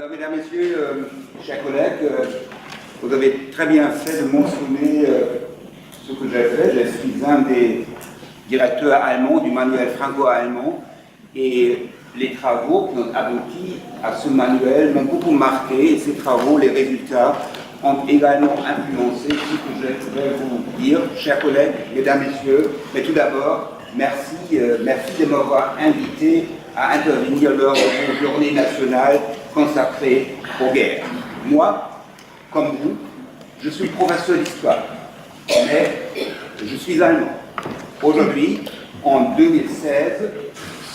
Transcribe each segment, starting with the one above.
Alors, mesdames, messieurs, chers collègues, vous avez très bien fait de mentionner ce que j'ai fait. Je suis un des directeurs allemands du manuel franco-allemand et les travaux qui ont abouti à ce manuel m'ont beaucoup marqué et ces travaux, les résultats, ont également influencé ce que je vais vous dire, chers collègues, mesdames, messieurs. Mais tout d'abord, merci de m'avoir invité à intervenir lors d'une journée nationale consacrée aux guerres. Moi, comme vous, je suis professeur d'histoire, mais je suis allemand. Aujourd'hui, en 2016,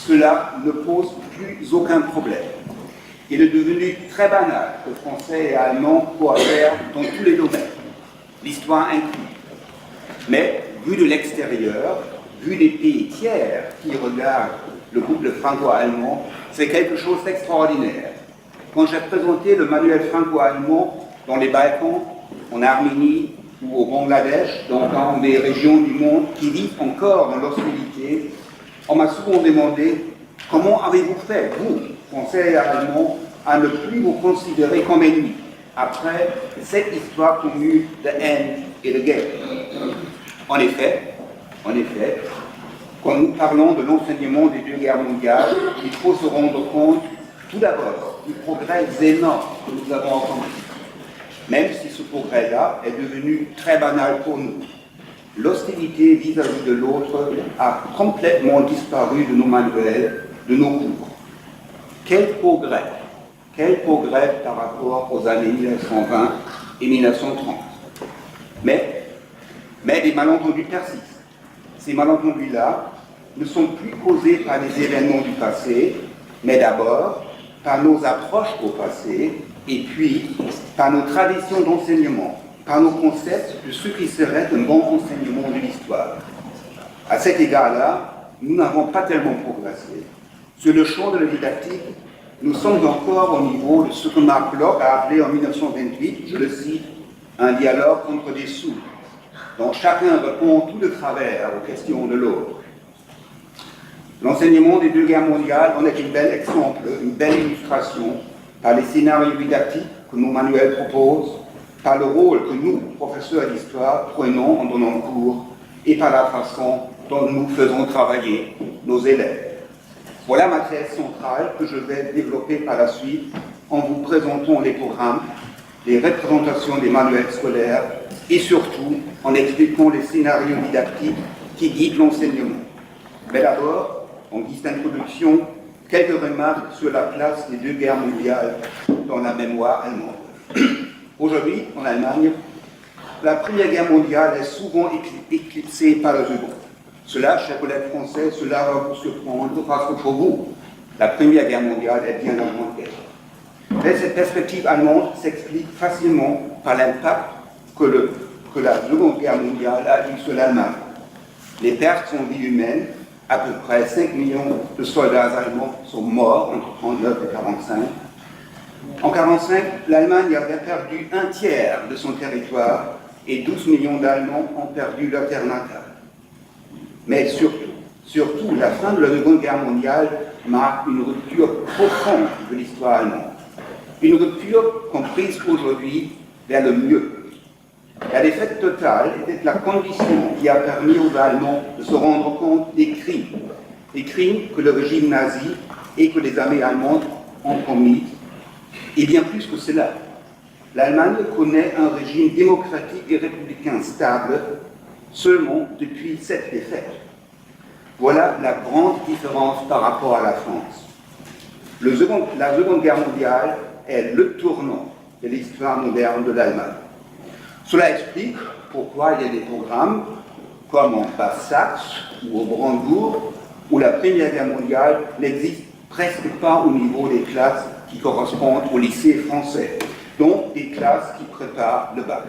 cela ne pose plus aucun problème. Il est devenu très banal que français et allemand coopèrent dans tous les domaines, l'histoire inclus. Mais, vu de l'extérieur, vu des pays tiers qui regardent le couple franco-allemand, c'est quelque chose d'extraordinaire. Quand j'ai présenté le manuel franco-allemand dans les Balkans, en Arménie ou au Bangladesh, dans des régions du monde qui vivent encore dans l'hostilité, on m'a souvent demandé comment avez-vous fait, vous, Français et Allemands, à ne plus vous considérer comme ennemis après cette histoire commune de haine et de guerre. En effet, quand nous parlons de l'enseignement des deux guerres mondiales, il faut se rendre compte, tout d'abord, du progrès énorme que nous avons accompli. Même si ce progrès-là est devenu très banal pour nous. L'hostilité vis-à-vis de l'autre a complètement disparu de nos manuels, de nos cours. Quel progrès par rapport aux années 1920 et 1930. Mais des malentendus persistent. Ces malentendus-là ne sont plus causés par les événements du passé, mais d'abord par nos approches au passé, et puis par nos traditions d'enseignement, par nos concepts de ce qui serait un bon enseignement de l'histoire. À cet égard-là, nous n'avons pas tellement progressé. Sur le champ de la didactique, nous sommes encore au niveau de ce que Marc Bloch a appelé en 1928, je le cite, un dialogue entre des sourds, dont chacun répond tout de travers aux questions de l'autre. L'enseignement des deux guerres mondiales en est un bel exemple, une belle illustration, par les scénarios didactiques que nos manuels proposent, par le rôle que nous, professeurs d'histoire, prenons en donnant cours, et par la façon dont nous faisons travailler nos élèves. Voilà ma thèse centrale que je vais développer par la suite en vous présentant les programmes, les représentations des manuels scolaires et surtout en expliquant les scénarios didactiques qui guident l'enseignement. Mais d'abord, en guise d'introduction, quelques remarques sur la place des deux guerres mondiales dans la mémoire allemande. Aujourd'hui, en Allemagne, la Première Guerre mondiale est souvent éclipsée par la Seconde. Cela, chers collègues français, cela va vous surprendre parce que pour vous, la Première Guerre mondiale est bien la Grande Guerre. Mais cette perspective allemande s'explique facilement par l'impact que la Seconde Guerre mondiale a eu sur l'Allemagne. Les pertes en vie humaine, à peu près 5 millions de soldats allemands sont morts entre 1939 et 1945. En 1945, l'Allemagne avait perdu un tiers de son territoire et 12 millions d'Allemands ont perdu leur terre natale. Mais surtout, la fin de la Seconde Guerre mondiale marque une rupture profonde de l'histoire allemande. Une rupture comprise aujourd'hui vers le mieux. La défaite totale était la condition qui a permis aux Allemands de se rendre compte des crimes que le régime nazi et que les armées allemandes ont commis. Et bien plus que cela, l'Allemagne connaît un régime démocratique et républicain stable seulement depuis cette défaite. Voilà la grande différence par rapport à la France. La Seconde Guerre mondiale est le tournant de l'histoire moderne de l'Allemagne. Cela explique pourquoi il y a des programmes comme en Basse-Saxe ou au Brandebourg, où la Première Guerre mondiale n'existe presque pas au niveau des classes qui correspondent au lycée français, donc des classes qui préparent le bac.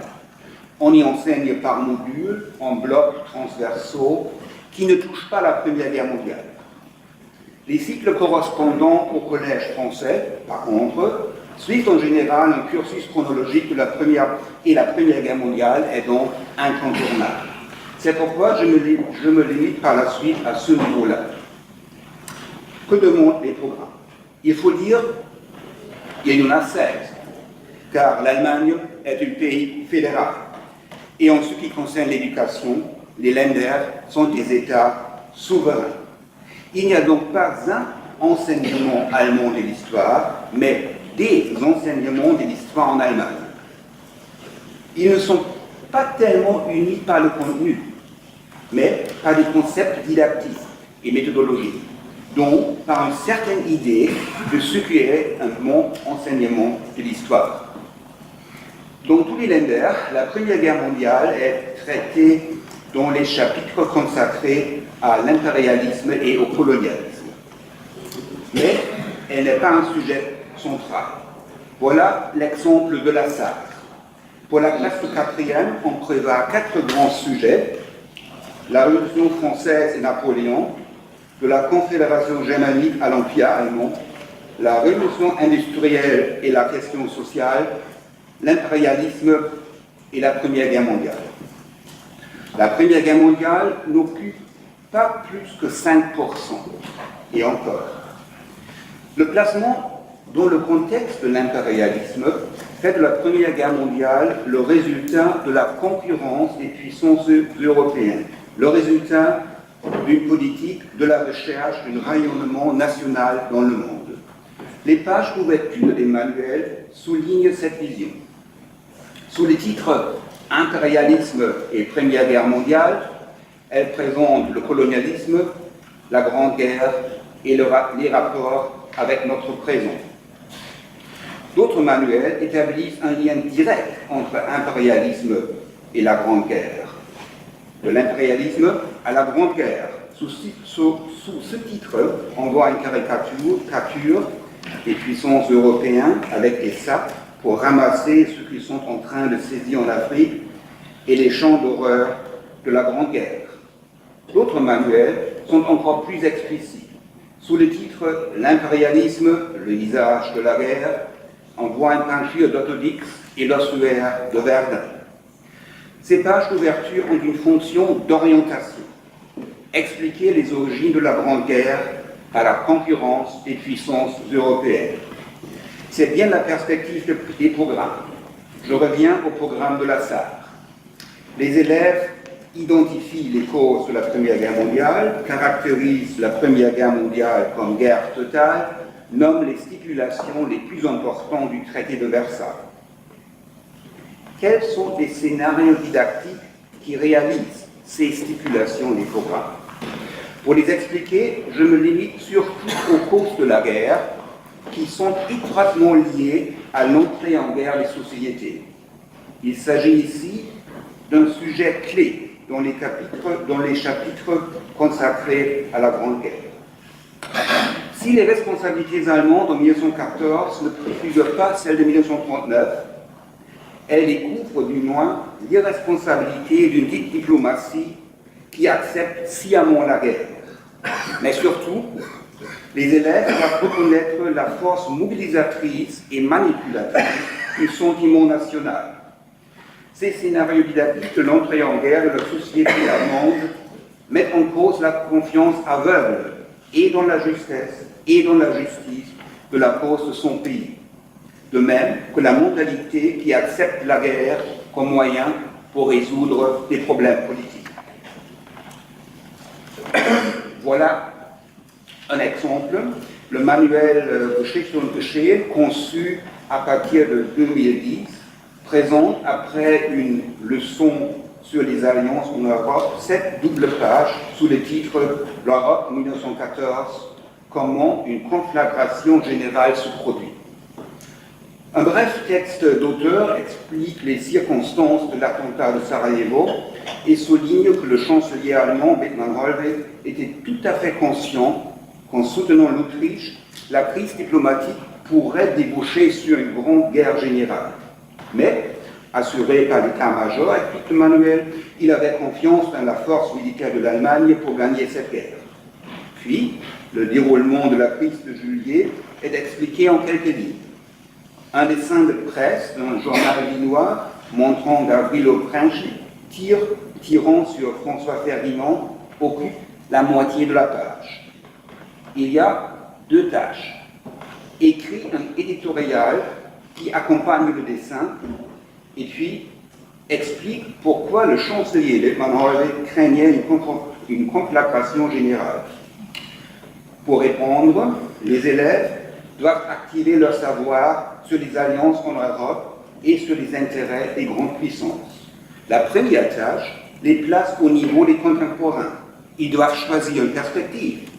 On y enseigne par module, en blocs transversaux, qui ne touchent pas la Première Guerre mondiale. Les cycles correspondant au collège français, par contre, suivent en général un cursus chronologique de la Première Guerre mondiale est donc incontournable. C'est pourquoi je me limite par la suite à ce niveau-là. Que demandent les programmes? Il faut dire Il y en a 16, car l'Allemagne est un pays fédéral. Et en ce qui concerne l'éducation, les Länder sont des États souverains. Il n'y a donc pas un enseignement allemand de l'histoire, mais des enseignements de l'histoire en Allemagne. Ils ne sont pas tellement unis par le contenu, mais par des concepts didactiques et méthodologiques, donc par une certaine idée de ce qu'est un bon enseignement de l'histoire. Dans tous les Länder, la Première Guerre mondiale est traitée dans les chapitres consacrés à l'impérialisme et au colonialisme. Mais elle n'est pas un sujet central. Voilà l'exemple de la SAR. Pour la classe de quatrième, on prévoit 4 grands sujets: la Révolution française et Napoléon, de la Confédération germanique à l'Empire allemand, la Révolution industrielle et la question sociale, l'impérialisme et la Première Guerre mondiale. La Première Guerre mondiale n'occupe pas plus que 5%, et encore. Le placement dans le contexte de l'impérialisme fait de la Première Guerre mondiale le résultat de la concurrence des puissances européennes, le résultat d'une politique de la recherche d'un rayonnement national dans le monde. Les pages d'ouverture des manuels soulignent cette vision. Sous les titres « Impérialisme et Première Guerre mondiale », elles présentent le colonialisme, la Grande Guerre et les rapports avec notre présent. D'autres manuels établissent un lien direct entre impérialisme et la Grande Guerre. De l'impérialisme à la Grande Guerre. Sous ce titre, on voit une caricature des puissances européennes avec des sapes pour ramasser ce qu'ils sont en train de saisir en Afrique et les champs d'horreur de la Grande Guerre. D'autres manuels sont encore plus explicites. Sous le titre « L'impérialisme, le visage de la guerre », on voit une peinture d'Autodix et l'ossuaire de Verdun. Ces pages d'ouverture ont une fonction d'orientation, expliquer les origines de la Grande Guerre à la concurrence des puissances européennes. C'est bien la perspective des programmes. Je reviens au programme de la SAR. Les élèves identifient les causes de la Première Guerre mondiale, caractérisent la Première Guerre mondiale comme guerre totale, nomment les stipulations les plus importantes du traité de Versailles. Quels sont les scénarios didactiques qui réalisent ces stipulations des programmes? Pour les expliquer, je me limite surtout aux causes de la guerre qui sont étroitement liées à l'entrée en guerre des sociétés. Il s'agit ici d'un sujet clé dans les chapitres consacrés à la Grande Guerre. Si les responsabilités allemandes en 1914 ne préfigurent pas celles de 1939, elles découvrent du moins l'irresponsabilité d'une dite diplomatie qui accepte sciemment la guerre. Mais surtout, les élèves doivent reconnaître la force mobilisatrice et manipulatrice du sentiment national. Ces scénarios didactiques de l'entrée en guerre de la société allemande mettent en cause la confiance aveugle et dans la justesse et dans la justice de la cause de son pays. De même que la mentalité qui accepte la guerre comme moyen pour résoudre des problèmes politiques. Voilà un exemple, le manuel Geschichte, conçu à partir de 2010, présente, après une leçon sur les alliances en Europe, 7 doubles pages sous le titre « L'Europe 1914, comment une conflagration générale se produit ». Un bref texte d'auteur explique les circonstances de l'attentat de Sarajevo et souligne que le chancelier allemand Bethmann Hollweg était tout à fait conscient qu'en soutenant l'Autriche, la crise diplomatique pourrait déboucher sur une grande guerre générale. Mais, assuré par l'état-major, explique le manuel, il avait confiance dans la force militaire de l'Allemagne pour gagner cette guerre. Puis, le déroulement de la crise de juillet est expliqué en quelques lignes. Un dessin de presse d'un journal lillois montrant Gavrilo Princip tirant sur François Ferdinand occupe la moitié de la page. Il y a 2 tâches. écrit un éditorial qui accompagne le dessin et puis explique pourquoi le chancelier Lippmann Hallweg craignait une conflagration générale. Pour répondre, les élèves doivent activer leur savoir sur les alliances en Europe et sur les intérêts des grandes puissances. La première tâche les place au niveau des contemporains. Ils doivent choisir une perspective.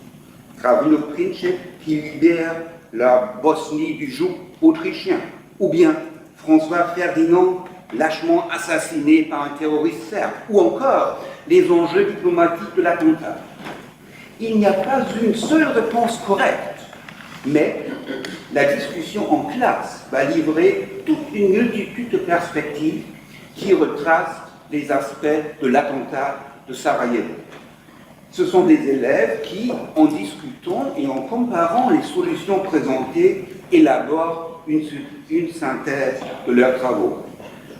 Gravino Princip qui libère la Bosnie du joug autrichien, ou bien François Ferdinand lâchement assassiné par un terroriste serbe, ou encore les enjeux diplomatiques de l'attentat. Il n'y a pas une seule réponse correcte, mais la discussion en classe va livrer toute une multitude de perspectives qui retracent les aspects de l'attentat de Sarajevo. Ce sont des élèves qui, en discutant et en comparant les solutions présentées, élaborent une synthèse de leurs travaux.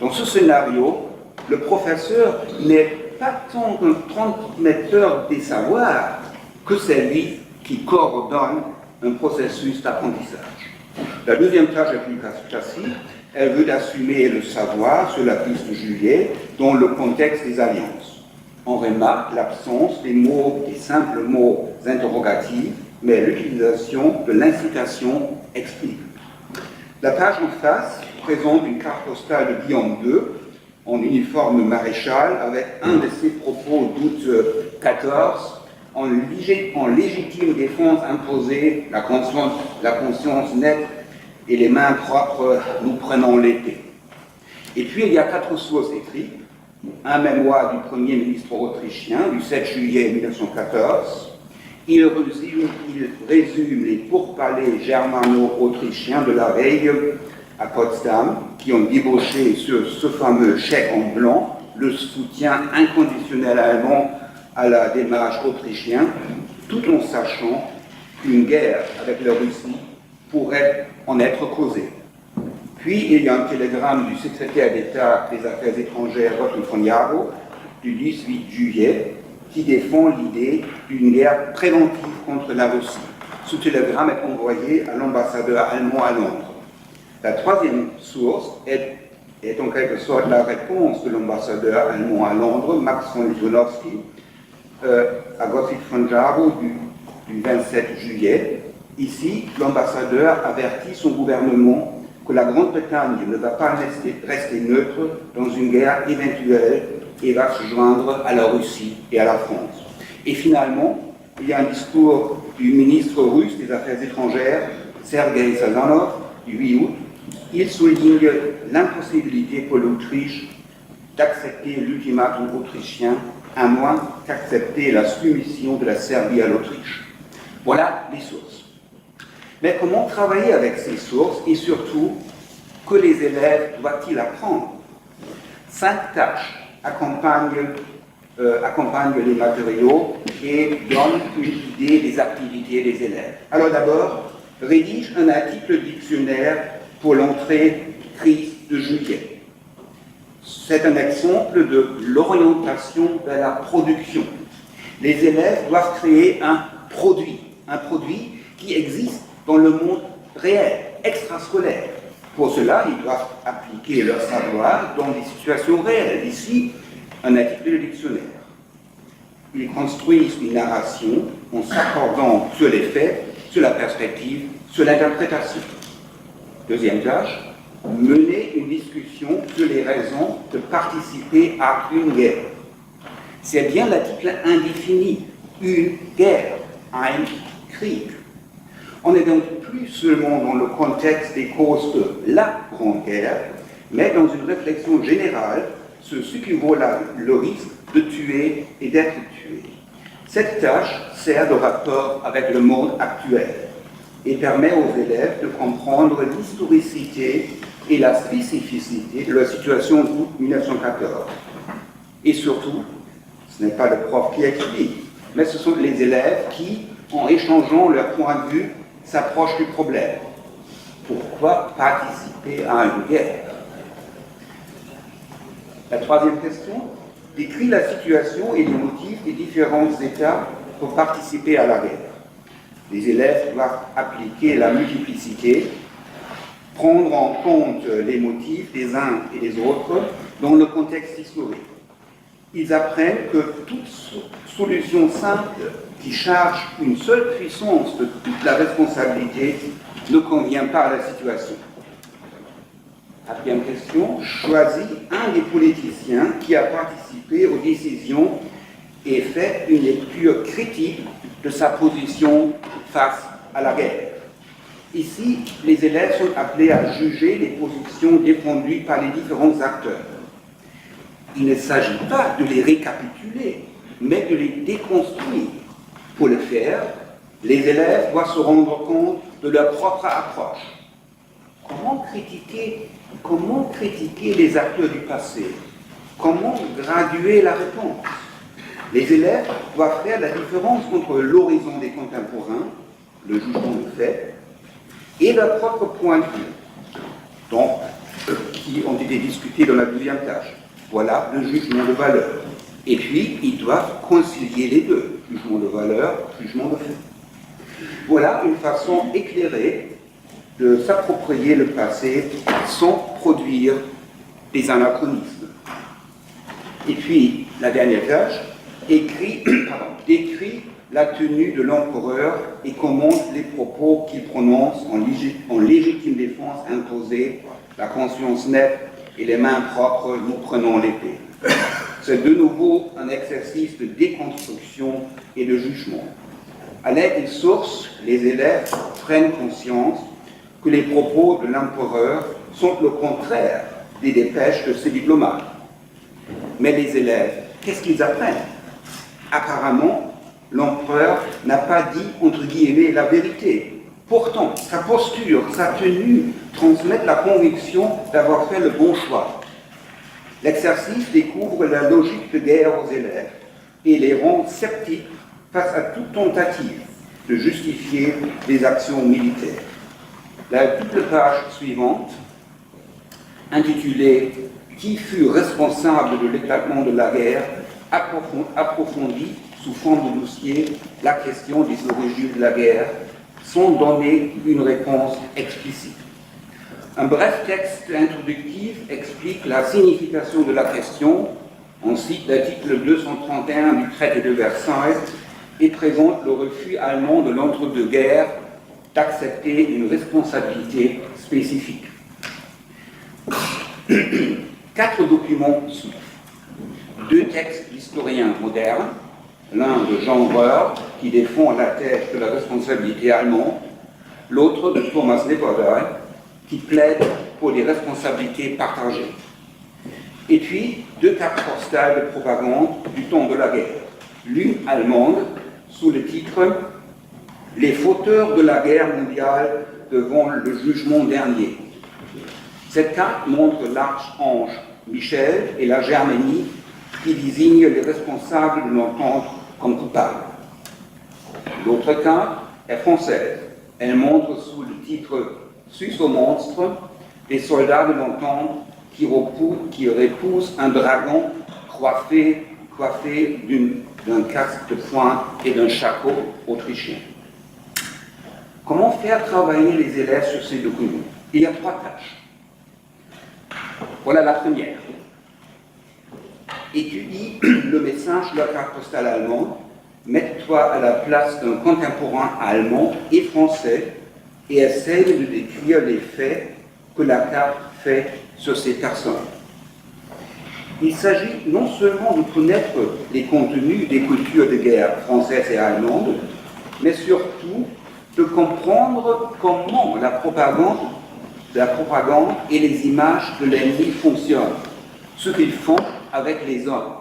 Dans ce scénario, le professeur n'est pas tant un transmetteur des savoirs que celui qui coordonne un processus d'apprentissage. La deuxième tâche est plus classique. Elle veut assumer le savoir sur la piste de Juillet dans le contexte des alliances. On remarque l'absence des mots, des simples mots interrogatifs, mais l'utilisation de l'incitation explicite. La page en face présente une carte postale de Guillaume II en uniforme maréchal avec un de ses propos d'août 14 en légitime défense imposée, la conscience nette et les mains propres, nous prenons l'épée. Et puis il y a 4 sources écrites. Un mémoire du Premier ministre autrichien du 7 juillet 1914. Il résume les pourparlers germano-autrichiens de la veille à Potsdam qui ont débauché sur ce fameux chèque en blanc le soutien inconditionnel allemand à la démarche autrichienne, tout en sachant qu'une guerre avec la Russie pourrait en être causée. Puis, il y a un télégramme du secrétaire d'État des Affaires étrangères, Otto von Jaro, du 18 juillet, qui défend l'idée d'une guerre préventive contre la Russie. Ce télégramme est envoyé à l'ambassadeur allemand à Londres. La troisième source est en quelque sorte la réponse de l'ambassadeur allemand à Londres, Max von Lizunowski, à Gottfried von Jaro du 27 juillet. Ici, l'ambassadeur avertit son gouvernement que la Grande-Bretagne ne va pas rester neutre dans une guerre éventuelle et va se joindre à la Russie et à la France. Et finalement, il y a un discours du ministre russe des Affaires étrangères, Sergei Sazonov, du 8 août. Il souligne l'impossibilité pour l'Autriche d'accepter l'ultimatum autrichien, à moins qu'accepter la soumission de la Serbie à l'Autriche. Voilà les sources. Mais comment travailler avec ces sources et surtout, que les élèves doivent-ils apprendre? 5 tâches accompagnent les matériaux et donnent une idée des activités des élèves. Alors d'abord, rédige un article dictionnaire pour l'entrée crise de juillet. C'est un exemple de l'orientation vers la production. Les élèves doivent créer un produit qui existe dans le monde réel, extrascolaire. Pour cela, ils doivent appliquer leur savoir dans des situations réelles. Ici, un article de dictionnaire. Ils construisent une narration en s'accordant sur les faits, sur la perspective, sur l'interprétation. Deuxième tâche, mener une discussion sur les raisons de participer à une guerre. C'est bien l'article indéfini, une guerre, ein Krieg. On n'est donc plus seulement dans le contexte des causes de la Grande Guerre, mais dans une réflexion générale sur ce qui vaut le risque de tuer et d'être tué. Cette tâche sert de rapport avec le monde actuel et permet aux élèves de comprendre l'historicité et la spécificité de la situation d'août 1914. Et surtout, ce n'est pas le prof qui explique, mais ce sont les élèves qui, en échangeant leur point de vue, s'approchent du problème. Pourquoi participer à une guerre? La troisième question décrit la situation et les motifs des différents États pour participer à la guerre. Les élèves doivent appliquer la multiplicité, prendre en compte les motifs des uns et des autres dans le contexte historique. Ils apprennent que toute solution simple qui charge une seule puissance de toute la responsabilité ne convient pas à la situation. Quatrième question, choisis un des politiciens qui a participé aux décisions et fait une lecture critique de sa position face à la guerre. Ici, les élèves sont appelés à juger les positions défendues par les différents acteurs. Il ne s'agit pas de les récapituler, mais de les déconstruire. Pour le faire, les élèves doivent se rendre compte de leur propre approche. Comment critiquer les acteurs du passé? Comment graduer la réponse? Les élèves doivent faire la différence entre l'horizon des contemporains, le jugement de fait, et leur propre point de vue, donc, qui ont été discutés dans la deuxième tâche. Voilà le jugement de valeur. Et puis, ils doivent concilier les deux, jugement de valeur, jugement de fait. Voilà une façon éclairée de s'approprier le passé sans produire des anachronismes. Et puis, la dernière tâche, décrit la tenue de l'empereur et commente les propos qu'il prononce en légitime défense imposée, la conscience nette et les mains propres, nous prenons l'épée. C'est de nouveau un exercice de déconstruction et de jugement. À l'aide des sources, les élèves prennent conscience que les propos de l'empereur sont le contraire des dépêches de ses diplomates. Mais les élèves, qu'est-ce qu'ils apprennent? Apparemment, l'empereur n'a pas dit, entre guillemets, la vérité. Pourtant, sa posture, sa tenue transmettent la conviction d'avoir fait le bon choix. L'exercice découvre la logique de guerre aux élèves et les rend sceptiques face à toute tentative de justifier des actions militaires. La double page suivante, intitulée « Qui fut responsable de l'éclatement de la guerre ?» approfondit sous forme de dossier la question des origines de la guerre, sans donner une réponse explicite. Un bref texte introductif explique la signification de la question. On cite l'article 231 du traité de Versailles et présente le refus allemand de l'entre-deux-guerres d'accepter une responsabilité spécifique. 4 documents suivent. 2 textes d'historiens modernes, l'un de Jean Breuer, qui défend la thèse de la responsabilité allemande, l'autre de Thomas Leopold, qui plaide pour des responsabilités partagées. Et puis, 2 cartes postales de propagande du temps de la guerre. L'une allemande, sous le titre « Les fauteurs de la guerre mondiale devant le jugement dernier ». Cette carte montre l'archange Michel et la Germanie qui désignent les responsables de l'entente comme coupables. L'autre carte est française. Elle montre sous le titre « Suisse au monstre » les soldats de l'entente qui repoussent un dragon coiffé d'un casque de foin et d'un chapeau autrichien. Comment faire travailler les élèves sur ces documents? Il y a 3 tâches. Voilà la première. Étudie le message de la carte postale allemande, mets-toi à la place d'un contemporain allemand et français et essaye de décrire les faits que la carte fait sur ces personnes. Il s'agit non seulement de connaître les contenus des cultures de guerre françaises et allemandes, mais surtout de comprendre comment la propagande et les images de l'ennemi fonctionnent, ce qu'ils font avec les hommes,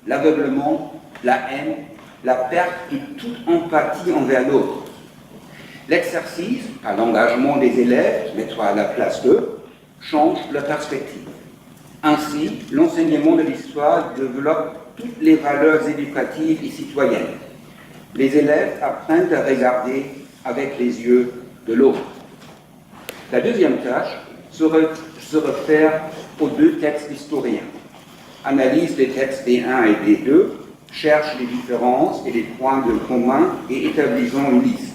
l'aveuglement, la haine, la perte de toute empathie envers l'autre. L'exercice, par l'engagement des élèves, mets-toi à la place d'eux, change la perspective. Ainsi, l'enseignement de l'histoire développe toutes les valeurs éducatives et citoyennes. Les élèves apprennent à regarder avec les yeux de l'autre. La deuxième tâche se réfère aux 2 textes historiens. Analyse des textes D1 et D2, cherche les différences et les points de commun et établissons une liste.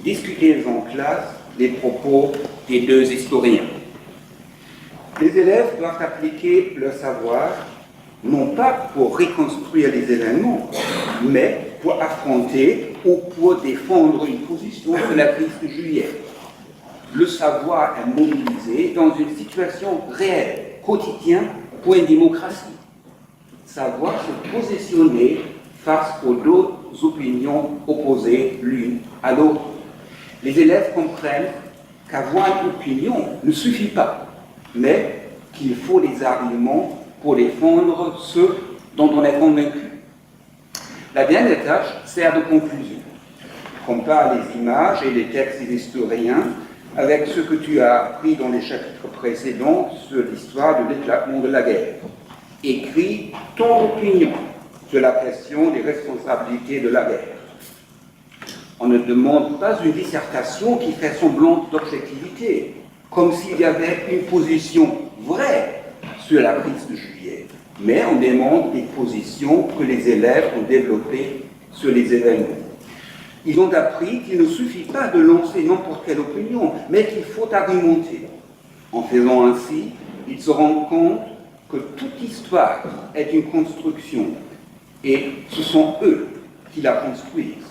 discutez en classe les propos des deux historiens. Les élèves doivent appliquer leur savoir, non pas pour reconstruire les événements, mais pour affronter ou pour défendre une position de la crise de juillet. Le savoir est mobilisé dans une situation réelle, quotidienne pour une démocratie. Savoir se positionner face aux deux opinions opposées l'une à l'autre. Les élèves comprennent qu'avoir une opinion ne suffit pas, mais qu'il faut des arguments pour défendre ceux dont on est convaincu. La dernière tâche sert de conclusion. Compare les images et les textes des historiens avec ce que tu as appris dans les chapitres précédents sur l'histoire de l'éclatement de la guerre. Écris ton opinion sur la question des responsabilités de la guerre. On ne demande pas une dissertation qui fait semblant d'objectivité, comme s'il y avait une position vraie sur la crise de juillet, mais on demande des positions que les élèves ont développées sur les événements. Ils ont appris qu'il ne suffit pas de lancer n'importe quelle opinion, mais qu'il faut argumenter. En faisant ainsi, ils se rendent compte que toute histoire est une construction, et ce sont eux qui la construisent.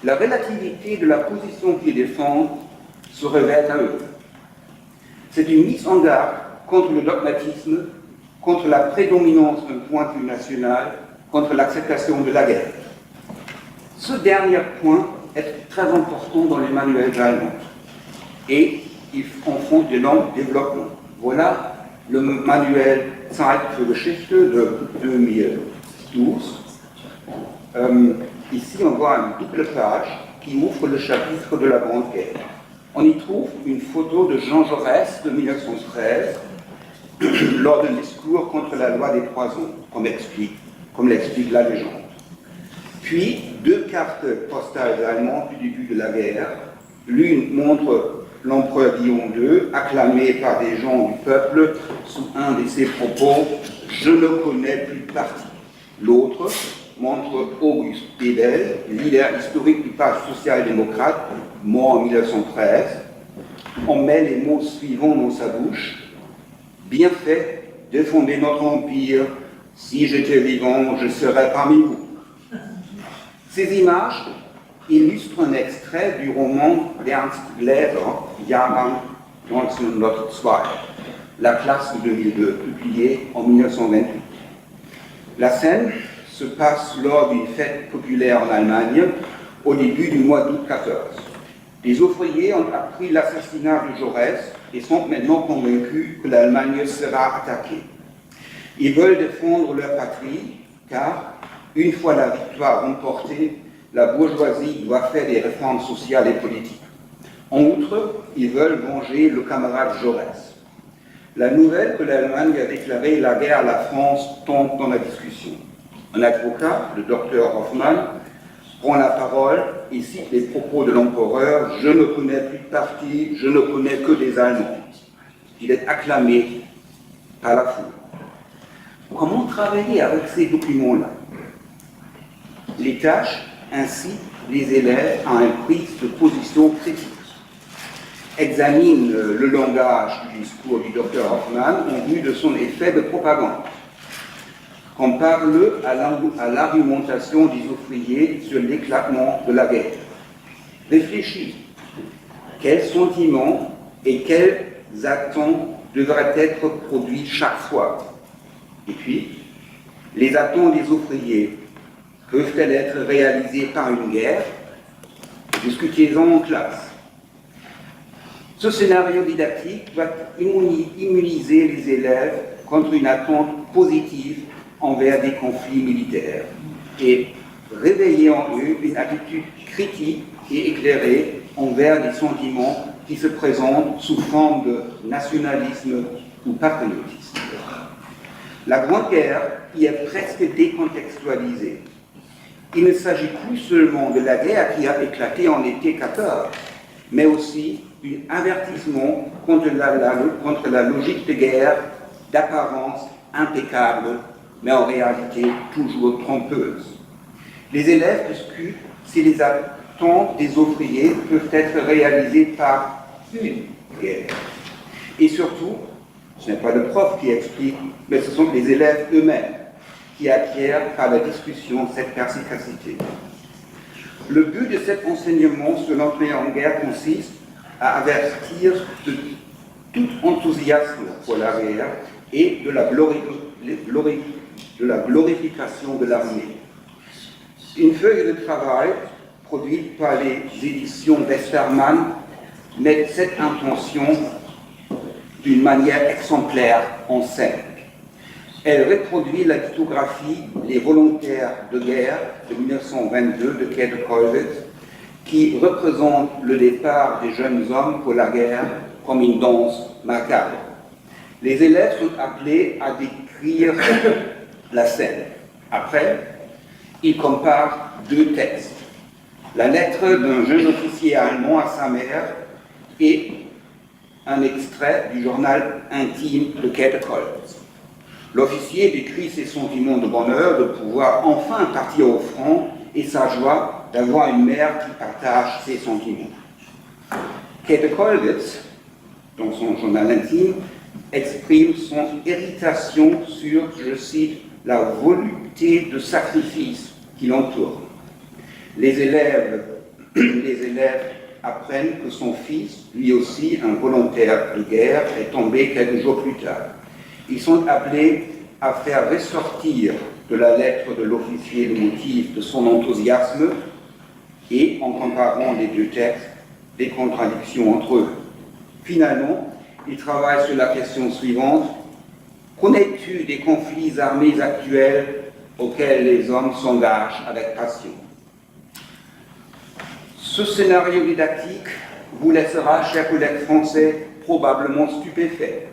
La relativité de la position qu'ils défendent se révèle à eux. C'est une mise en garde contre le dogmatisme, contre la prédominance d'un point de vue national, contre l'acceptation de la guerre. Ce dernier point est très important dans les manuels allemands et ils en font de longs développements. Voilà le manuel Zeit für Geschichte de 2012. Ici, on voit une double page qui ouvre le chapitre de la Grande Guerre. On y trouve une photo de Jean Jaurès de 1913 lors d'un discours contre la loi des poisons, comme l'explique la légende. Puis, deux cartes postales allemandes du début de la guerre. L'une montre l'empereur Guillaume II, acclamé par des gens du peuple, sous un de ses propos « Je ne connais plus de parti ». L'autre montre Auguste Bebel, leader historique du Parti social-démocrate, mort en 1913. On met les mots suivants dans sa bouche. « Bien fait, défendez notre empire. Si j'étais vivant, je serais parmi vous. » Ces images illustrent un extrait du roman d'Ernst Gläser, Jahrgang 1902, La classe de 2002, publié en 1928. La scène se passe lors d'une fête populaire en Allemagne au début du mois d'août 14. Les ouvriers ont appris l'assassinat de Jaurès et sont maintenant convaincus que l'Allemagne sera attaquée. Ils veulent défendre leur patrie car, une fois la victoire remportée, la bourgeoisie doit faire des réformes sociales et politiques. En outre, ils veulent venger le camarade Jaurès. La nouvelle que l'Allemagne a déclaré la guerre à la France tombe dans la discussion. Un avocat, le docteur Hoffmann, prend la parole et cite les propos de l'empereur « Je ne connais plus de parti, je ne connais que des Allemands ». Il est acclamé par la foule. Comment travailler avec ces documents-là? Les tâches incitent les élèves à une prise de position critique. Examine le langage du discours du docteur Hoffmann en vue de son effet de propagande. Compare-le à l'argumentation des ouvriers sur l'éclatement de la guerre. Réfléchis. Quels sentiments et quelles attentes devraient être produits chaque fois? Et puis, les attentes des ouvriers peuvent-elles être réalisées par une guerre? Discutez-en en classe. Ce scénario didactique doit immuniser les élèves contre une attente positive envers des conflits militaires et réveiller en eux une attitude critique et éclairée envers des sentiments qui se présentent sous forme de nationalisme ou patriotisme. La Grande Guerre y est presque décontextualisée. Il ne s'agit plus seulement de la guerre qui a éclaté en été 14, mais aussi d'un avertissement contre la logique de guerre d'apparence impeccable, mais en réalité toujours trompeuse. Les élèves discutent si temps des ouvriers peuvent être réalisés par une guerre. Et surtout, ce n'est pas le prof qui explique, mais ce sont les élèves eux-mêmes qui acquièrent par la discussion cette perspicacité. Le but de cet enseignement sur l'entrée en guerre consiste à avertir de tout enthousiasme pour la guerre et de la glorification de l'armée. Une feuille de travail produite par les éditions Westermann met cette intention d'une manière exemplaire en scène. Elle reproduit la lithographie Les volontaires de guerre de 1922 de Käthe Kollwitz, qui représente le départ des jeunes hommes pour la guerre comme une danse macabre. Les élèves sont appelés à décrire la scène. Après, ils comparent deux textes. La lettre d'un jeune officier allemand à sa mère et un extrait du journal intime de Käthe Kollwitz. L'officier décrit ses sentiments de bonheur de pouvoir enfin partir au front et sa joie d'avoir une mère qui partage ses sentiments. Käthe Kollwitz, dans son journal intime, exprime son irritation sur, je cite, la volupté de sacrifice qui l'entoure. Les élèves apprennent que son fils, lui aussi un volontaire de guerre, est tombé quelques jours plus tard. Ils sont appelés à faire ressortir de la lettre de l'officier le motif de son enthousiasme et, en comparant les deux textes, des contradictions entre eux. Finalement, ils travaillent sur la question suivante. Connais-tu des conflits armés actuels auxquels les hommes s'engagent avec passion? Ce scénario didactique vous laissera, chers collègues français, probablement stupéfaits.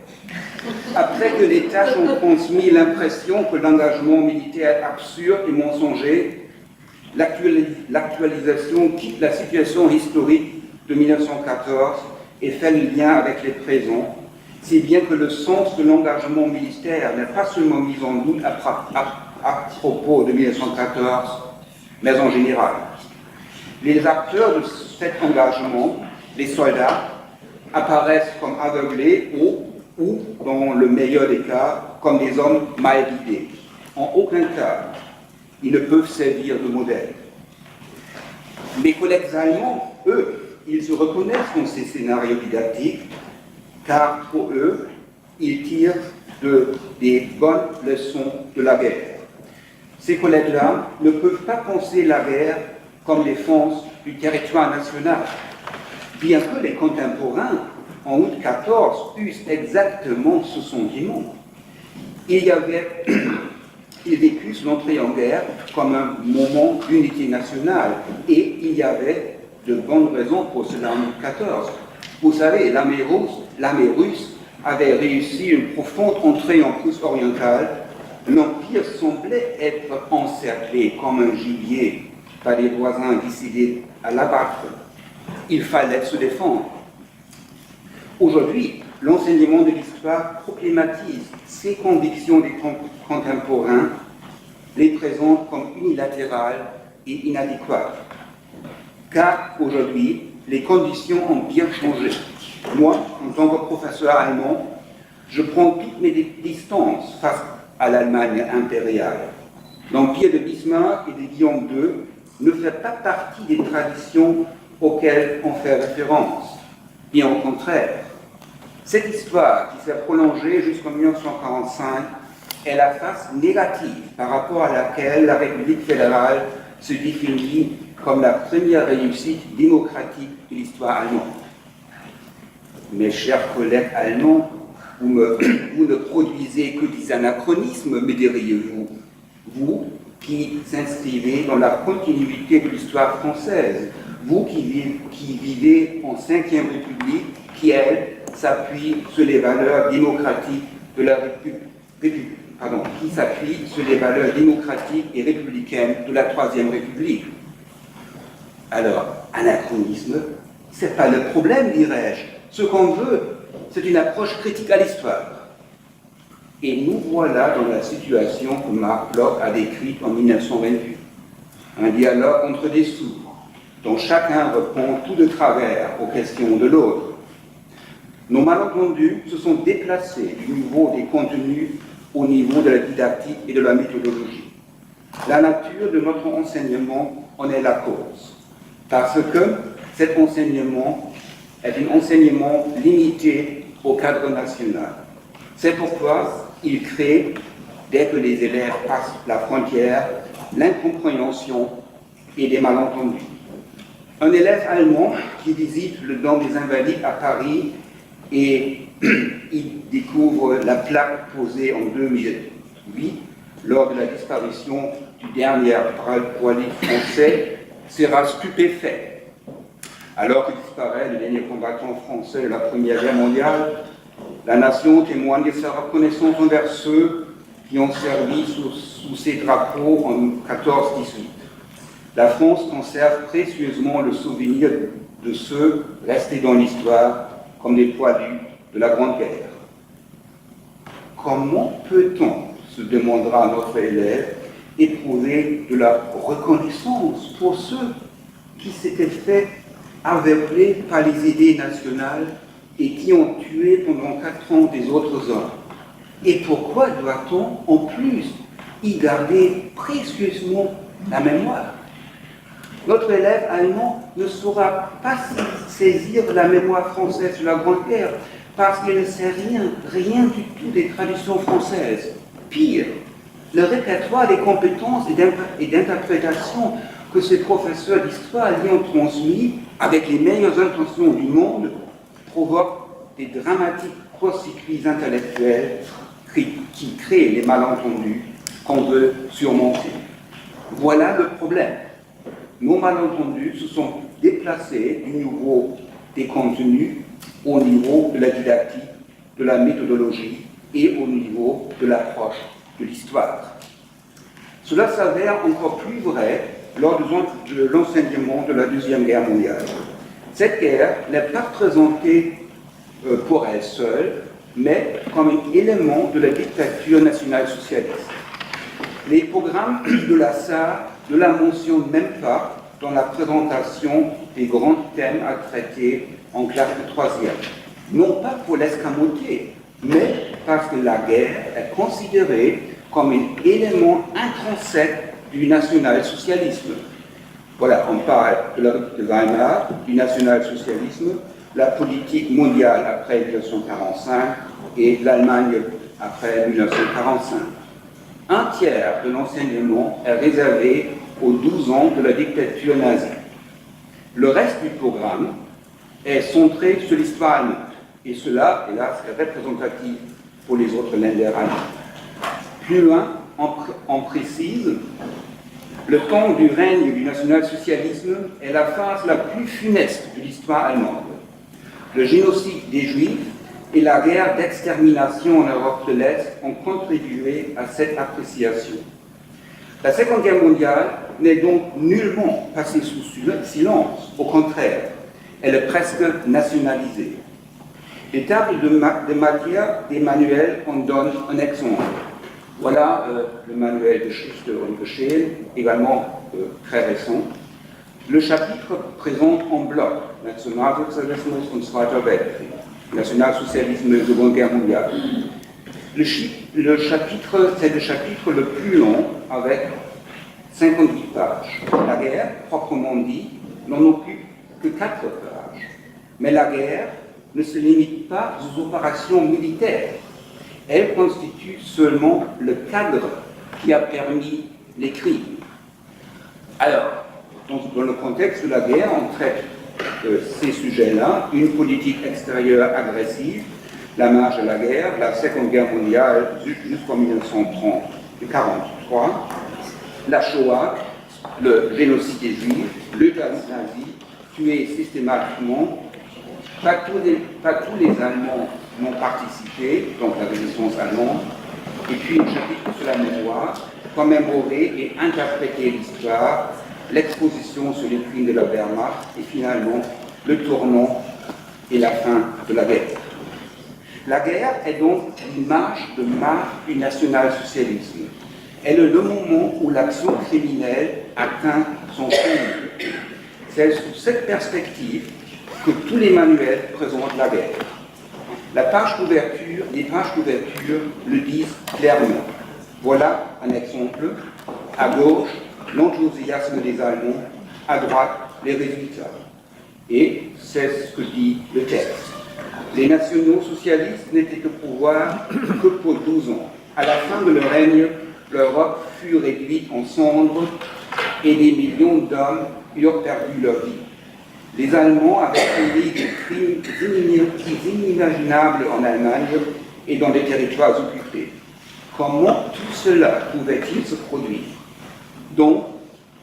Après que les tâches ont transmis l'impression que l'engagement militaire est absurde et mensonger, l'actualisation quitte la situation historique de 1914 et fait le lien avec les présents, si bien que le sens de l'engagement militaire n'est pas seulement mis en doute à propos de 1914, mais en général. Les acteurs de cet engagement, les soldats, apparaissent comme aveuglés ou, dans le meilleur des cas, comme des hommes mal guidés. En aucun cas, ils ne peuvent servir de modèle. Mes collègues allemands, eux, ils se reconnaissent dans ces scénarios didactiques, car pour eux, ils tirent des bonnes leçons de la guerre. Ces collègues-là ne peuvent pas penser la guerre comme défense du territoire national, bien que les contemporains, en août 14, eussent exactement ce sentiment. Ils vécurent l'entrée en guerre comme un moment d'unité nationale, et il y avait de bonnes raisons pour cela en août 14. Vous savez, l'armée russe avait réussi une profonde entrée en Prusse orientale. L'Empire semblait être encerclé comme un gibier par les voisins décidés à l'abattre. Il fallait se défendre. Aujourd'hui, l'enseignement de l'histoire problématise ces convictions des contemporains, les présente comme unilatérales et inadéquates. Car aujourd'hui, les conditions ont bien changé. Moi, en tant que professeur allemand, je prends toutes mes distances face à l'Allemagne impériale. L'empire de Bismarck et de Guillaume II ne fait pas partie des traditions auxquelles on fait référence. Bien au contraire, cette histoire qui s'est prolongée jusqu'en 1945 est la face négative par rapport à laquelle la République fédérale se définit comme la première réussite démocratique de l'histoire allemande. Mes chers collègues allemands, vous ne produisez que des anachronismes, me diriez-vous, vous qui s'inscrivez dans la continuité de l'histoire française, vous qui vivez en Ve République, qui, elle, s'appuie sur les valeurs démocratiques de la qui s'appuie sur les valeurs démocratiques et républicaines de la Troisième République. Alors, anachronisme, c'est pas le problème, dirais-je. Ce qu'on veut, c'est une approche critique à l'histoire. Et nous voilà dans la situation que Marc Bloch a décrite en 1928. Un dialogue entre des sourds, dont chacun répond tout de travers aux questions de l'autre. Nos malentendus se sont déplacés du niveau des contenus au niveau de la didactique et de la méthodologie. La nature de notre enseignement en est la cause, parce que cet enseignement est un enseignement limité au cadre national. C'est pourquoi il crée, dès que les élèves passent la frontière, l'incompréhension et des malentendus. Un élève allemand qui visite le Dôme des Invalides à Paris et il découvre la plaque posée en 2008 lors de la disparition du dernier poilu français sera stupéfait. Alors que disparaît le dernier combattant français de la Première Guerre mondiale, la nation témoigne de sa reconnaissance envers ceux qui ont servi sous ses drapeaux en 14-18. La France conserve précieusement le souvenir de ceux restés dans l'histoire comme des poilus de la Grande Guerre. Comment peut-on, se demandera notre élève, éprouver de la reconnaissance pour ceux qui s'étaient fait aveugler par les idées nationales et qui ont tué pendant 4 ans des autres hommes? Et pourquoi doit-on en plus y garder précieusement la mémoire? Notre élève allemand ne saura pas saisir la mémoire française de la Grande Guerre parce qu'il ne sait rien du tout des traditions françaises. Pire, le répertoire des compétences et d'interprétation que ces professeurs d'histoire lui ont transmis avec les meilleures intentions du monde provoque des dramatiques court-circuits intellectuels qui créent les malentendus qu'on veut surmonter. Voilà le problème. Nos malentendus se sont déplacés du niveau des contenus au niveau de la didactique, de la méthodologie et au niveau de l'approche de l'histoire. Cela s'avère encore plus vrai lors de l'enseignement de la Deuxième Guerre mondiale. Cette guerre n'est pas présentée pour elle seule, mais comme un élément de la dictature nationale socialiste. Les programmes de la SAR ne la mentionnent même pas dans la présentation des grands thèmes à traiter en classe de 3e. Non pas pour l'escamoter, mais parce que la guerre est considérée comme un élément intrinsèque du national-socialisme. Voilà, on parle de la République de Weimar, du national-socialisme, la politique mondiale après 1945 et l'Allemagne après 1945. Un tiers de l'enseignement est réservé aux 12 ans de la dictature nazie. Le reste du programme est centré sur l'histoire allemande, et cela, hélas, est représentatif pour les autres Länder allemands. Plus loin, on précise, le temps du règne du national-socialisme est la phase la plus funeste de l'histoire allemande. Le génocide des Juifs et la guerre d'extermination en Europe de l'Est ont contribué à cette appréciation. La Seconde Guerre mondiale n'est donc nullement passée sous silence, au contraire, elle est presque nationalisée. Les tables de matière des manuels en donnent un exemple. Voilà le manuel de Schuster und Geschehen, également très récent. Le chapitre présente en bloc Nationalsozialismus und Zweiter Weltkrieg, national-socialisme et Seconde Guerre mondiale. C'est le chapitre le plus long, avec 58 pages. La guerre, proprement dit, n'en occupe que 4 pages. Mais la guerre ne se limite pas aux opérations militaires. Elle constitue seulement le cadre qui a permis les crimes. Alors, dans le contexte de la guerre, on traite ces sujets-là, une politique extérieure agressive, la marche de la guerre, la Seconde Guerre mondiale jusqu'en 1943, la Shoah, le génocide des Juifs, l'euthanasie, tuer systématiquement. Pas tous les Allemands n'ont participé, donc la résistance allemande, et puis un chapitre sur la mémoire, commémorer et interpréter l'histoire, l'exposition sur les crimes de la Wehrmacht, et finalement le tournant et la fin de la guerre. La guerre est donc une marche de marche du national-socialisme. Elle est le moment où l'action criminelle atteint son comble. C'est sous cette perspective que tous les manuels présentent la guerre. Les pages couverture le disent clairement. Voilà un exemple. À gauche, l'enthousiasme des Allemands, à droite, les résultats. Et c'est ce que dit le texte. Les nationaux socialistes n'étaient au pouvoir que pour 12 ans. À la fin de leur règne, l'Europe fut réduite en cendres et des millions d'hommes eurent perdu leur vie. Les Allemands avaient commis des crimes inimaginables en Allemagne et dans les territoires occupés. Comment tout cela pouvait-il se produire? Donc,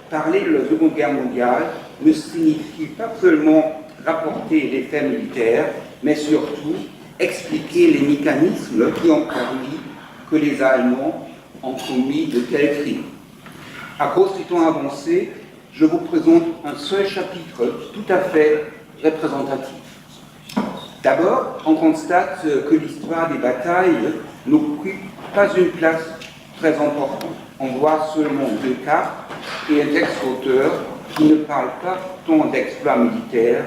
parler de la Seconde Guerre mondiale ne signifie pas seulement rapporter les faits militaires, mais surtout expliquer les mécanismes qui ont permis que les Allemands ont commis de tels crimes. À cause du temps avancé, je vous présente un seul chapitre tout à fait représentatif. D'abord, on constate que l'histoire des batailles n'occupe pas une place très importante. On voit seulement 2 cartes et un texte auteur qui ne parle pas tant d'exploits militaires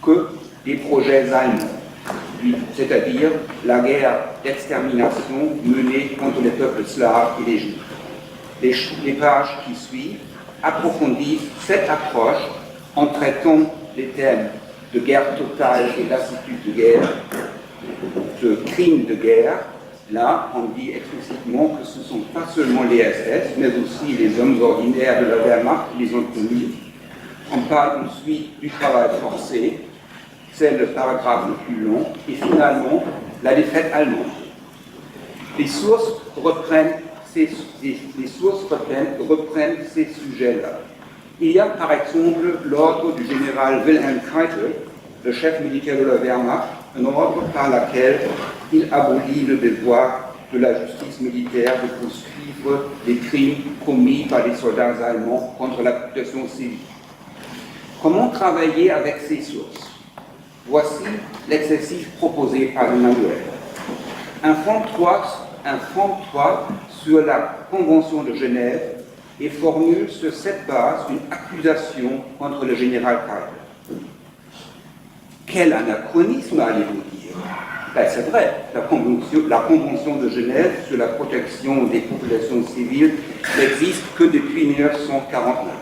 que des projets allemands, c'est-à-dire la guerre d'extermination menée contre les peuples slaves et les juifs. Les pages qui suivent approfondissent cette approche en traitant les thèmes de guerre totale et lassitude de guerre, de crimes de guerre. Là, on dit explicitement que ce ne sont pas seulement les SS, mais aussi les hommes ordinaires de la Wehrmacht qui les ont commis. On parle ensuite du travail forcé, c'est le paragraphe le plus long, et finalement, la défaite allemande. Les sources reprennent ces sujets-là. Il y a par exemple l'ordre du général Wilhelm Keitel, le chef militaire de la Wehrmacht, un ordre par lequel il abolit le devoir de la justice militaire de poursuivre les crimes commis par les soldats allemands contre la population civile. Comment travailler avec ces sources? Voici l'exercice proposé par le manuel. Un fond 3 sur la Convention de Genève et formule sur cette base une accusation contre le général Keitel. Quel anachronisme allez-vous dire? Ben, c'est vrai, la Convention de Genève sur la protection des populations civiles n'existe que depuis 1949.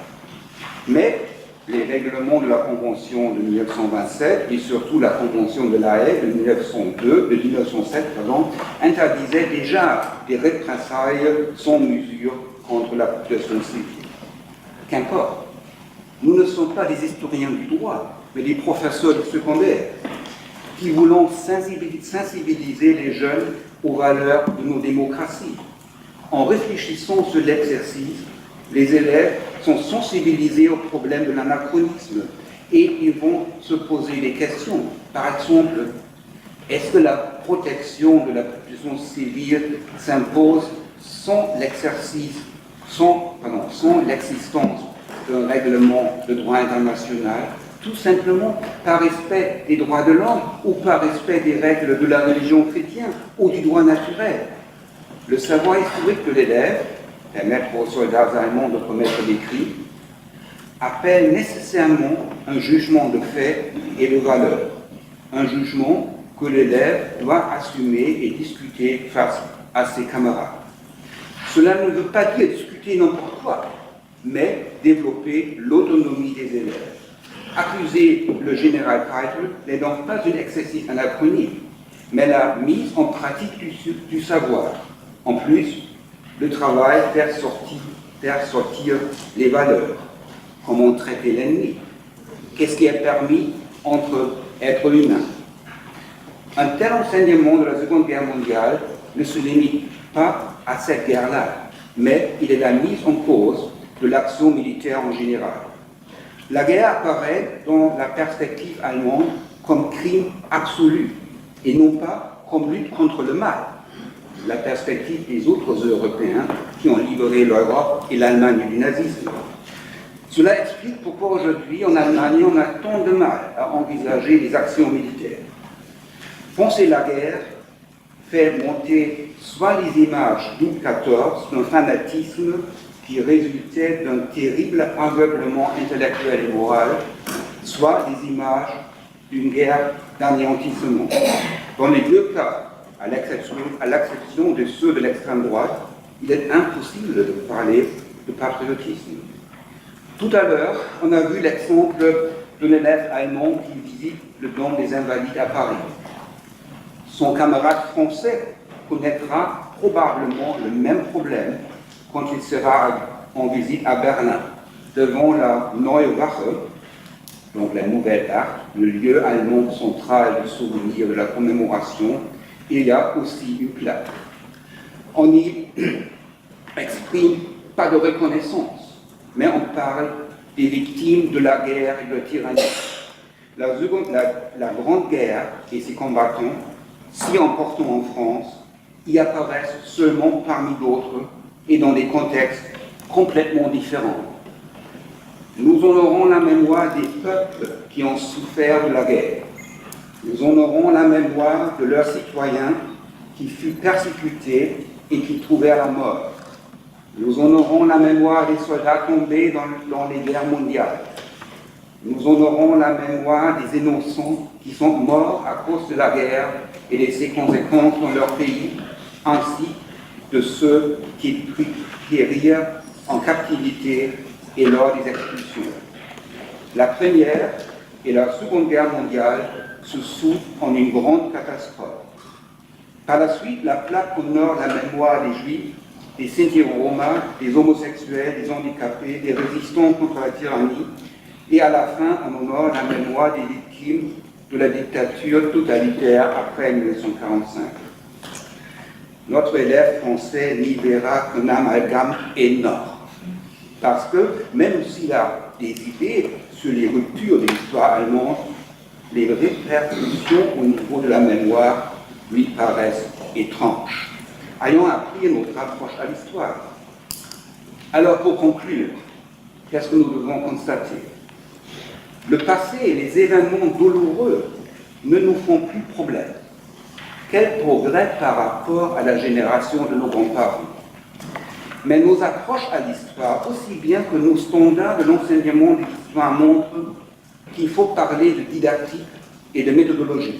Mais les règlements de la Convention de 1927 et surtout la Convention de La Haye de 1907, interdisaient déjà des représailles sans mesure contre la population civile. Qu'importe, nous ne sommes pas des historiens du droit, mais des professeurs du secondaire qui voulons sensibiliser les jeunes aux valeurs de nos démocraties. En réfléchissant sur l'exercice, les élèves sont sensibilisés au problème de l'anachronisme et ils vont se poser des questions. Par exemple, est-ce que la protection de la population civile s'impose sans l'existence d'un règlement de droit international, tout simplement par respect des droits de l'homme ou par respect des règles de la religion chrétienne ou du droit naturel? Le savoir historique de l'élève, permettre aux soldats allemands de commettre des crimes, appelle nécessairement un jugement de fait et de valeur, un jugement que l'élève doit assumer et discuter face à ses camarades. Cela ne veut pas dire discuter n'importe quoi, mais développer l'autonomie des élèves. Accuser le général Keitel n'est donc pas un exercice anachronique, mais la mise en pratique du savoir. En plus, le travail faire sortir les valeurs. Comment traiter l'ennemi? Qu'est-ce qui est permis entre êtres humains? Un tel enseignement de la Seconde Guerre mondiale ne se limite pas à cette guerre-là, mais il est la mise en cause de l'action militaire en général. La guerre apparaît dans la perspective allemande comme crime absolu et non pas comme lutte contre le mal. La perspective des autres Européens qui ont libéré l'Europe et l'Allemagne du nazisme. Cela explique pourquoi aujourd'hui en Allemagne on a tant de mal à envisager des actions militaires. Penser la guerre fait monter soit les images d'août 14 d'un fanatisme qui résultait d'un terrible aveuglement intellectuel et moral, soit des images d'une guerre d'anéantissement. Dans les deux cas, à l'exception de ceux de l'extrême droite, il est impossible de parler de patriotisme. Tout à l'heure, on a vu l'exemple d'un élève allemand qui visite le Dôme des Invalides à Paris. Son camarade français connaîtra probablement le même problème quand il sera en visite à Berlin, devant la Neue Wache, donc la Nouvelle Arche, le lieu allemand central du souvenir de la commémoration. Il y a aussi une plaque. On n'y exprime pas de reconnaissance, mais on parle des victimes de la guerre et de la tyrannie. La Grande Guerre et ses combattants, si importants en France, y apparaissent seulement parmi d'autres et dans des contextes complètement différents. Nous honorons la mémoire des peuples qui ont souffert de la guerre. Nous honorons la mémoire de leurs citoyens qui furent persécutés et qui trouvèrent la mort. Nous honorons la mémoire des soldats tombés dans les guerres mondiales. Nous honorons la mémoire des innocents qui sont morts à cause de la guerre et de ses conséquences dans leur pays, ainsi de ceux qui périrent en captivité et lors des expulsions. La Première et la Seconde Guerre mondiale se soudent en une grande catastrophe. Par la suite, la plaque honore la mémoire des Juifs, des Sinti-Roms, des homosexuels, des handicapés, des résistants contre la tyrannie, et à la fin, on honore la mémoire des victimes de la dictature totalitaire après 1945. Notre élève français n'y verra qu'un amalgame énorme, parce que même s'il a des idées sur les ruptures de l'histoire allemande, les répercussions au niveau de la mémoire lui paraissent étranges. Ayons appris notre approche à l'histoire. Alors, pour conclure, qu'est-ce que nous devons constater? Le passé et les événements douloureux ne nous font plus problème. Quel progrès par rapport à la génération de nos grands-parents. Mais nos approches à l'histoire, aussi bien que nos standards de l'enseignement de l'histoire, montrent qu'il faut parler de didactique et de méthodologie.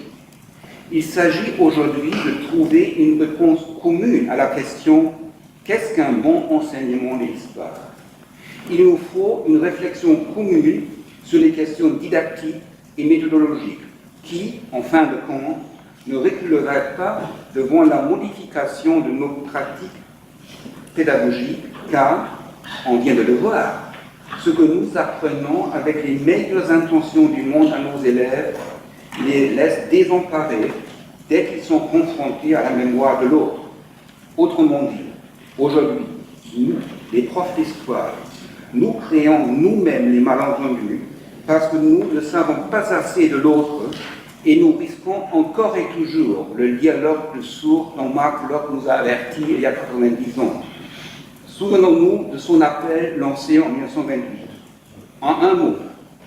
Il s'agit aujourd'hui de trouver une réponse commune à la question « Qu'est-ce qu'un bon enseignement de l'histoire ?» Il nous faut une réflexion commune sur les questions didactiques et méthodologiques qui, en fin de compte, ne reculeraient pas devant la modification de nos pratiques pédagogiques, car, on vient de le voir, ce que nous apprenons avec les meilleures intentions du monde à nos élèves les laisse désemparés dès qu'ils sont confrontés à la mémoire de l'autre. Autrement dit, aujourd'hui, nous, les profs d'histoire, nous créons nous-mêmes les malentendus parce que nous ne savons pas assez de l'autre et nous risquons encore et toujours le dialogue de sourds dont Marc Locke nous a avertis il y a 90 ans. Souvenons-nous de son appel lancé en 1928. En un mot,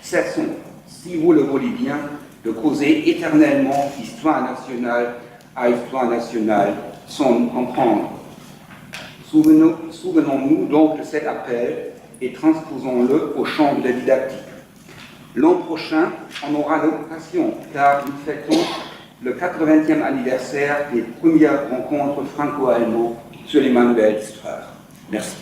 cessons, si vous le voulez bien, de causer éternellement histoire nationale à histoire nationale sans nous comprendre. Souvenons-nous donc de cet appel et transposons-le au champ de la didactique. L'an prochain, on aura l'occasion, car nous fêtons le 80e anniversaire des premières rencontres franco-allemandes sur les manuels d'histoire. Merci.